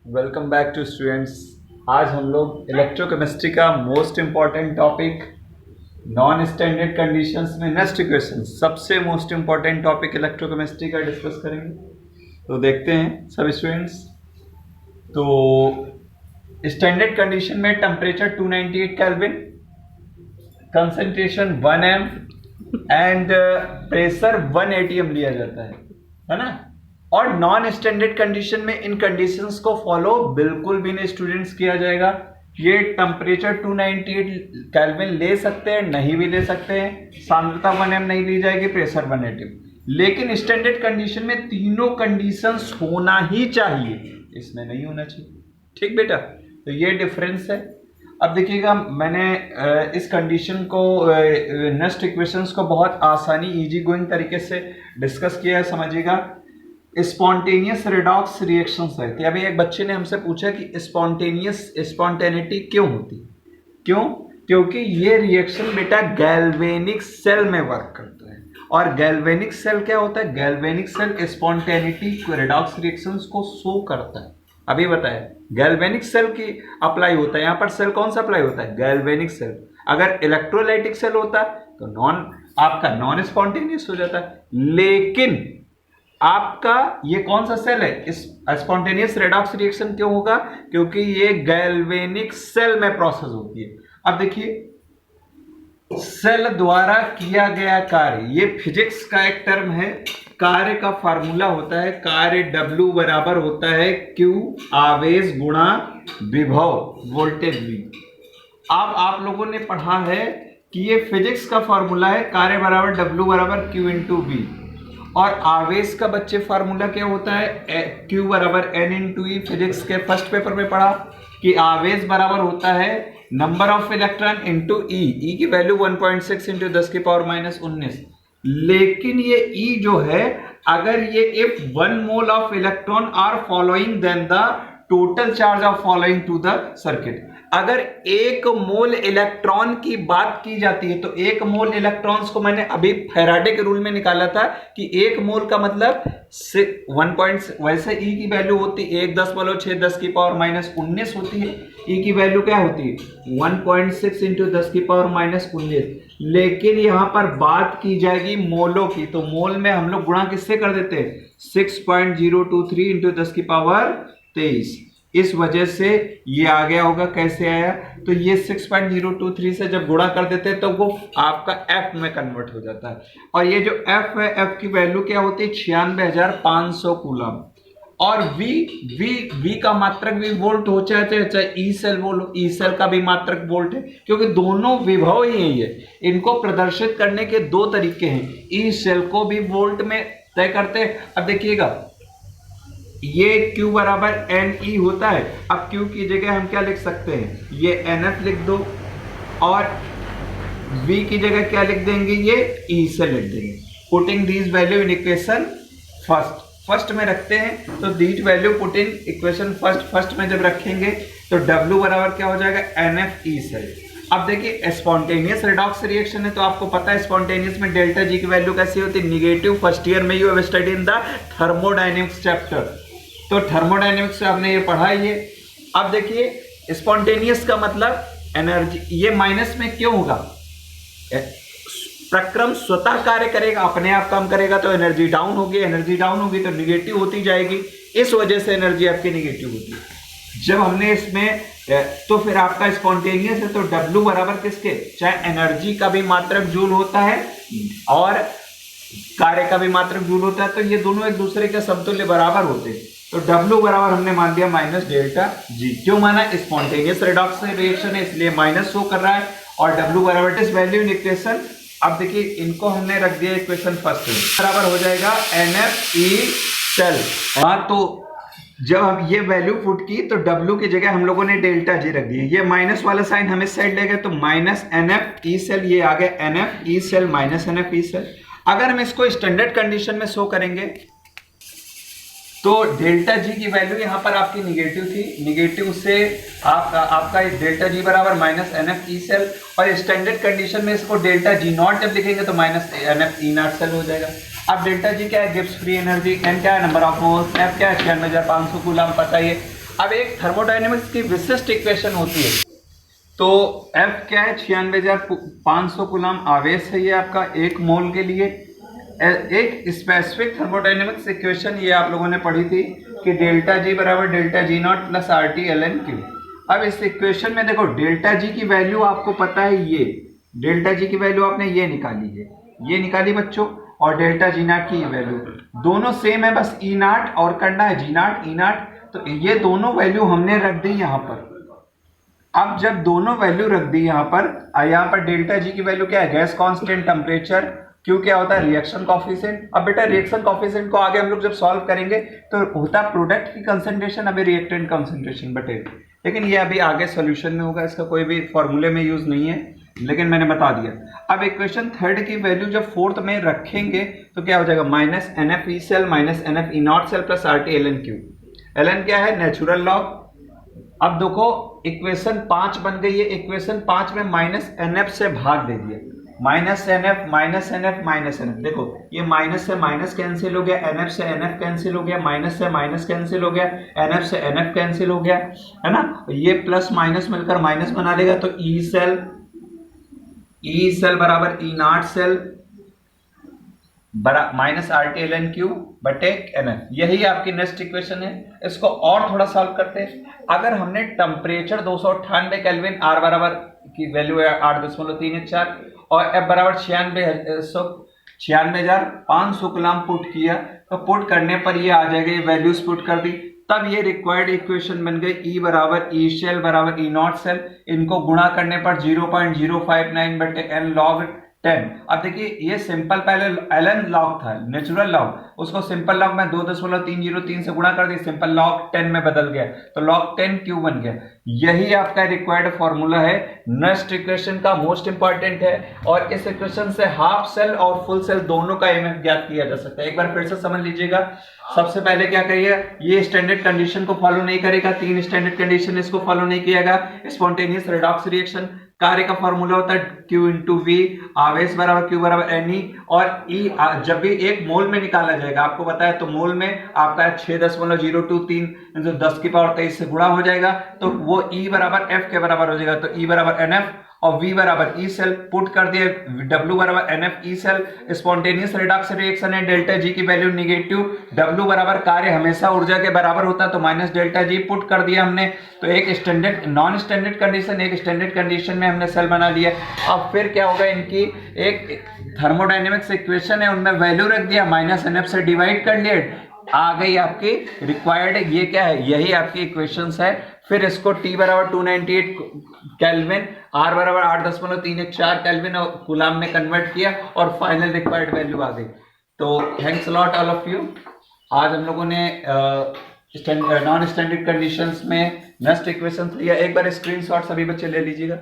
Welcome back to students. आज हम लोग इलेक्ट्रोकेमिस्ट्री का most important topic non standard conditions में नेस्ट इक्वेशन, सबसे मोस्ट इम्पॉर्टेंट टॉपिक इलेक्ट्रोकेमिस्ट्री का डिस्कस करेंगे। तो देखते हैं सब स्टूडेंट्स। तो स्टैंडर्ड कंडीशन में temperature 298 kelvin, concentration 1 m and pressure 1 atm लिया जाता है ना। और नॉन स्टैंडर्ड कंडीशन में इन कंडीशंस को फॉलो बिल्कुल भी नहीं स्टूडेंट्स किया जाएगा। ये टेम्परेचर 298 केल्विन ले सकते हैं, नहीं भी ले सकते हैं, सांद्रता 1 m नहीं ली जाएगी, प्रेशर 1 atm। लेकिन स्टैंडर्ड कंडीशन में तीनों कंडीशंस होना ही चाहिए, इसमें नहीं होना चाहिए। ठीक बेटा, तो ये डिफरेंस है। अब देखिएगा, मैंने इस कंडीशन को नेस्ट इक्वेशंस को बहुत आसानी इजी गोइंग तरीके से डिस्कस किया है, समझिएगा। स्पॉन्टेनियस रिडॉक्स रिएक्शंस है कि अभी एक बच्चे ने हमसे पूछा कि स्पॉन्टेनिटी क्यों होती, क्यों? क्योंकि ये रिएक्शन बेटा गैल्वेनिक सेल में वर्क करता है। और गैल्वेनिक सेल क्या होता है? Galvanic cell spontaneity redox reactions को शो करता है। अभी बताया गैल्वेनिक सेल की अप्लाई होता है, यहाँ पर सेल कौन सा अप्लाई होता है? Galvanic cell. अगर इलेक्ट्रोलाइटिक सेल होता तो आपका नॉन स्पॉन्टेनियस हो जाता है। लेकिन आपका ये कौन सा सेल है? स्पॉन्टेनियस रेडॉक्स रिएक्शन क्यों होगा? क्योंकि ये गैल्वेनिक सेल में प्रोसेस होती है। अब देखिए, सेल द्वारा किया गया कार्य, ये फिजिक्स का एक टर्म है। कार्य का फार्मूला होता है, कार्य W बराबर होता है Q आवेश गुणा विभव वोल्टेज V। अब आप लोगों ने पढ़ा है कि ये फिजिक्स का फार्मूला है, कार्य बराबर W बराबर Q इंटू V। और आवेश का बच्चे फार्मूला क्या होता है? Q बराबर N इंटू E। फिजिक्स के फर्स्ट पेपर में पढ़ा कि आवेश बराबर होता है नंबर ऑफ इलेक्ट्रॉन इंटू ई की वैल्यू 1.6 इंटू 10 की पावर माइनस 19। लेकिन ये E जो है, अगर ये if 1 mole of electron are following then the total charge of following to the circuit. अगर 1 मोल इलेक्ट्रॉन की बात की जाती है तो 1 मोल इलेक्ट्रॉन्स को मैंने अभी फैराडे के रूल में निकाला था कि 1 मोल का मतलब 1 वैसे E की वैल्यू होती है 1.6 10 की पावर माइनस 19 होती है। E की वैल्यू क्या होती है? 1.6 इंटू 10 की पावर माइनस 19। लेकिन यहां पर बात की जाएगी मोलों की, तो मोल में हम लोग गुणा किससे कर देते हैं? 6.023 इंटू 10 की पावर 23। इस वजह से ये आ गया होगा। कैसे आया? तो ये 6.023 से जब गुणा कर देते हैं तो वो आपका F में कन्वर्ट हो जाता है। और ये जो F है, F की वैल्यू क्या होती है? 96,500 कूलम। और V का मात्रक भी वोल्ट हो, चाहे ई सेल बोलो, ई सेल का भी मात्रक वोल्ट है, क्योंकि दोनों विभव ही है। इनको प्रदर्शित करने के दो तरीके हैं। ई सेल को भी वोल्ट में तय करते हैं। अब देखिएगा, ये Q बराबर NE होता है। अब Q की जगह हम क्या लिख सकते हैं? ये NF लिख दो, और V की जगह क्या लिख देंगे? ये E से लिख देंगे। Putting these value in equation first में रखते हैं, तो these value put in equation first में जब रखेंगे तो W बराबर क्या हो जाएगा? NF E cell. अब देखिए, स्पॉन्टेनियस रिडॉक्स रिएक्शन है तो आपको पता है स्पॉन्टेनियस में डेल्टा G की वैल्यू कैसी होती है? निगेटिव। फर्स्ट ईयर में you have study in the thermodynamics chapter, तो थर्मोडायनेमिक्स से आपने ये पढ़ा ही है। अब देखिए, स्पॉन्टेनियस का मतलब एनर्जी, ये माइनस में क्यों होगा? प्रक्रम स्वतः कार्य करेगा, अपने आप काम करेगा तो एनर्जी डाउन होगी, एनर्जी डाउन होगी तो निगेटिव होती जाएगी। इस वजह से एनर्जी आपकी निगेटिव होती है। जब हमने इसमें तो फिर आपका स्पॉन्टेनियस है तो W बराबर किसके? चाहे एनर्जी का भी मात्रक जूल होता है और कार्य का भी मात्रक जूल होता है, तो ये दोनों एक दूसरे के समतुल्य बराबर होते हैं। तो W बराबर हमने मान दिया माइनस डेल्टा G। क्यों माना? स्पॉन्टेनियस रिडॉक्स रिएक्शन है इसलिए माइनस शो कर रहा है। और W बराबर इस वैल्यू इन इक्वेशन। अब देखिए, इनको हमने रख दिया इक्वेशन फर्स्ट में, बराबर हो जाएगा NFE सेल। हाँ, तो जब हम ये वैल्यू पुट की तो W की जगह हम लोगों ने डेल्टा G रख दिया। ये माइनस वाला साइन हम इस साइड ले गए तो माइनस NFE सेल, ये आ गया NFE cell minus NFE cell. अगर हम इसको स्टैंडर्ड कंडीशन में शो करेंगे तो डेल्टा G की वैल्यू यहाँ पर आपकी निगेटिव थी, निगेटिव से आपका डेल्टा G बराबर माइनस NFE सेल। और स्टैंडर्ड कंडीशन में इसको डेल्टा G नॉट जब लिखेंगे तो माइनस NFE नॉट सेल हो जाएगा। अब डेल्टा G क्या है? Gibbs free energy. N क्या है? Number of moles. F क्या है? 96,500 कूलम, पता ही है। अब एक थर्मोडायनेमिक्स की विशिष्ट इक्वेशन होती है, तो F क्या है, 96,500 कूलम आवेश है ये आपका एक मोल के लिए। एक स्पेसिफिक थर्मोडायनेमिक्स इक्वेशन ये आप लोगों ने पढ़ी थी कि डेल्टा जी बराबर delta G not plus R T L N Q. अब इस इक्वेशन में देखो डेल्टा जी की वैल्यू आपको पता है, ये डेल्टा जी की वैल्यू आपने ये निकाली है, ये निकाली बच्चों, और डेल्टा जी नॉट की वैल्यू दोनों सेम है, बस ई नॉट और करना है जी नॉट ई नॉट, तो ये दोनों वैल्यू हमने रख दी यहाँ पर। अब जब दोनों वैल्यू रख दी यहाँ पर डेल्टा जी की वैल्यू क्या है, गैस कांस्टेंट, टेम्परेचर, क्यों क्या होता है रिएक्शन कॉफिशिएंट। अब बेटा रिएक्शन कॉफिशिएंट को आगे हम लोग जब सॉल्व करेंगे तो होता है प्रोडक्ट की कंसंट्रेशन, अभी रिएक्टेंट कंसंट्रेशन बटेगा, लेकिन ये अभी आगे सॉल्यूशन में होगा, इसका कोई भी फॉर्मूले में यूज नहीं है, लेकिन मैंने बता दिया। अब इक्वेशन थर्ड की वैल्यू जब फोर्थ में रखेंगे तो क्या हो जाएगा, minus N F E cell minus N F E not cell plus R T L N Q. L N क्या है, नेचुरल लॉग। अब देखो इक्वेशन 5 बन गई है, इक्वेशन 5 में माइनस एन एफ से भाग दे दिया, minus N F minus N F minus N F, देखो ये माइनस से माइनस कैंसिल हो गया, एन एफ से एन एफ कैंसिल हो गया, माइनस से माइनस कैंसिल हो गया, एन एफ से एन एफ कैंसिल हो गया, है ना, ये प्लस माइनस मिलकर माइनस बना लेगा, तो ई सेल बराबर E not cell minus R T L N Q बटे एन एफ, यही आपकी नेक्स्ट इक्वेशन है। इसको और थोड़ा सॉल्व करते हैं। अगर हमने टेम्परेचर 298 केल्विन, आर बराबर की वैल्यू है 8.314 और एफ बराबर 96,500 कूलम पुट किया, तो पुट करने पर ये आ जाएगा, ये वैल्यूज पुट कर दी, तब ये रिक्वायर्ड इक्वेशन बन गई ई बराबर ई सेल बराबर ई नॉट सेल, इनको गुणा करने पर 0.059 बटे एन लॉग 10। अब देखिए ये सिंपल पहले एल एन लॉग था, नेचुरल लॉग, उसको सिंपल लॉग में 2.303 से गुणा कर दी, सिंपल लॉग 10 में बदल गया, तो लॉग 10 क्यू बन गया। यही आपका रिक्वायर्ड फॉर्मूला है, नेक्स्ट इक्वेशन का मोस्ट इंपॉर्टेंट है, और इस इक्वेशन से हाफ सेल और फुल सेल दोनों का एमएफ ज्ञात किया जा सकता है। एक बार फिर से समझ लीजिएगा। सबसे पहले क्या करिए, ये स्टैंडर्ड कंडीशन को फॉलो नहीं करेगा, 3 स्टैंडर्ड कंडीशन इसको फॉलो नहीं किएगा। स्पॉन्टेनियस रेडॉक्स रिएक्शन कार्य का फॉर्मूला होता है Q इंटू वी, आवेश बराबर Q बराबर Ne, और E जब भी एक मोल में निकाला जाएगा, आपको पता है, तो मोल में आपका 6.023 जो 10 की पावर 23 से गुणा हो जाएगा, तो वो E बराबर F के बराबर हो जाएगा, तो E बराबर NF और V बराबर E सेल पुट कर दिए, W बराबर NF E cell, spontaneous redox reaction है, डेल्टा G की वैल्यू निगेटिव, W बराबर कार्य हमेशा ऊर्जा के बराबर होता है, तो माइनस डेल्टा G पुट कर दिया हमने, तो एक स्टैंडर्ड नॉन स्टैंडर्ड कंडीशन, एक स्टैंडर्ड कंडीशन में हमने सेल बना लिया। अब फिर क्या होगा, इनकी एक थर्मोडायनेमिक्स इक्वेशन है, उनमें वैल्यू रख दिया, माइनस NF से डिवाइड कर लिए, आ गई आपकी रिक्वायर्ड, ये क्या है, यही आपकी इक्वेशंस है। फिर इसको T बराबर 298 केल्विन, R बराबर 8.314 केल्विन और कूलम में कन्वर्ट किया, और फाइनल रिक्वायर्ड वैल्यू आ गई। तो thanks lot all of you. आज हम लोगों ने नॉन स्टैंडर्ड कंडीशंस में नेक्स्ट इक्वेशंस लिया। एक बार स्क्रीनशॉट सभी बच्चे ले लीजिएगा।